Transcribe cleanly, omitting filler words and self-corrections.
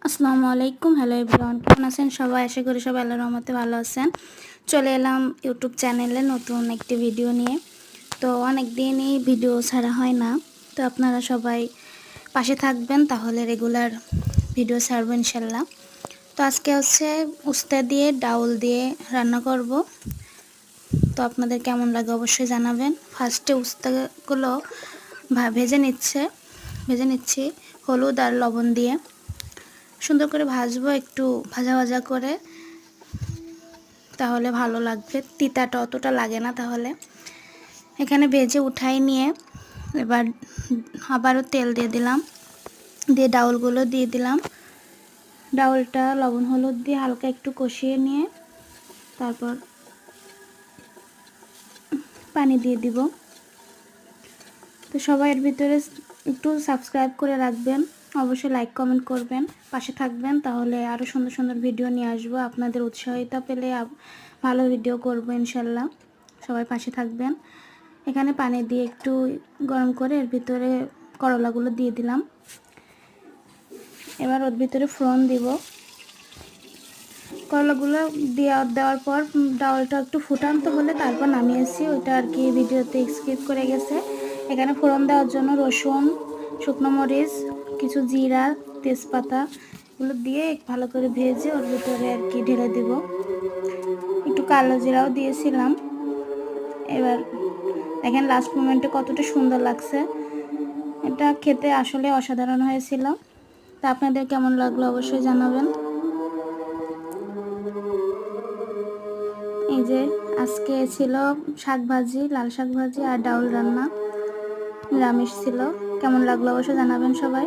আসসালামু আলাইকুম। Hello everyone, কেমন আছেন সবাই? আশা করি সবাই আল্লাহর রহমতে ভালো আছেন। চলে এলাম ইউটিউব চ্যানেলে নতুন একটি ভিডিও নিয়ে। তো অনেক দিনই ভিডিও ছাড়া হয় না, তো আপনারা সবাই পাশে থাকবেন, তাহলে রেগুলার ভিডিও ছাড়বো ইনশাল্লাহ। তো আজকে হচ্ছে উস্তা দিয়ে ডাউল দিয়ে রান্না করব। তো আপনাদের কেমন লাগে অবশ্যই জানাবেন। ফার্স্টে উস্তাগুলো ভেজে নিচ্ছি হলুদ আর লবণ দিয়ে সুন্দর করে ভাজবো, একটু ভাজা ভাজা করে, তাহলে ভালো লাগবে, তিতাটা অতটা লাগে না। তাহলে এখানে ভেজে উঠাই নিয়ে এবার আবারও তেল দিয়ে দিলাম, দিয়ে ডাউলগুলো দিয়ে দিলাম। ডাউলটা লবণ হলুদ দিয়ে হালকা একটু কষিয়ে নিয়ে তারপর পানি দিয়ে দিব। তো সবাই এর ভিতরে একটু সাবস্ক্রাইব করে রাখবেন, অবশ্যই লাইক কমেন্ট করবেন, পাশে থাকবেন, তাহলে আরও সুন্দর সুন্দর ভিডিও নিয়ে আসবো। আপনাদের উৎসাহিতা পেলে ভালো ভিডিও করব ইনশাল্লাহ। সবাই পাশে থাকবেন। এখানে পানি দিয়ে একটু গরম করে এর ভিতরে করলাগুলো দিয়ে দিলাম। এবার ওর ভিতরে ফোড়ন দিব। করলাগুলো দেওয়ার পর ডাউলটা একটু ফুটান্ত হলে তারপর নামিয়েছি, ওইটা আর কি ভিডিওতে স্কিপ করে গেছে। এখানে ফোড়ন দেওয়ার জন্য রসুন, শুকনো মরিচ, কিছু জিরা, তেজপাতা এগুলো দিয়ে ভালো করে ভেজে ওর ভিতরে আর কি ঢেলে দিব। একটু কালো জিরাও দিয়েছিলাম। এবার দেখেন লাস্ট মোমেন্টে কতটা সুন্দর লাগছে, এটা খেতে আসলে অসাধারণ হয়েছিল। তা আপনাদের কেমন লাগলো অবশ্যই জানাবেন। এই যে আজকে ছিল শাক ভাজি, লাল শাক ভাজি আর ডাউল রান্না, নিরামিষ ছিল। কেমন লাগলো অবশ্যই জানাবেন সবাই।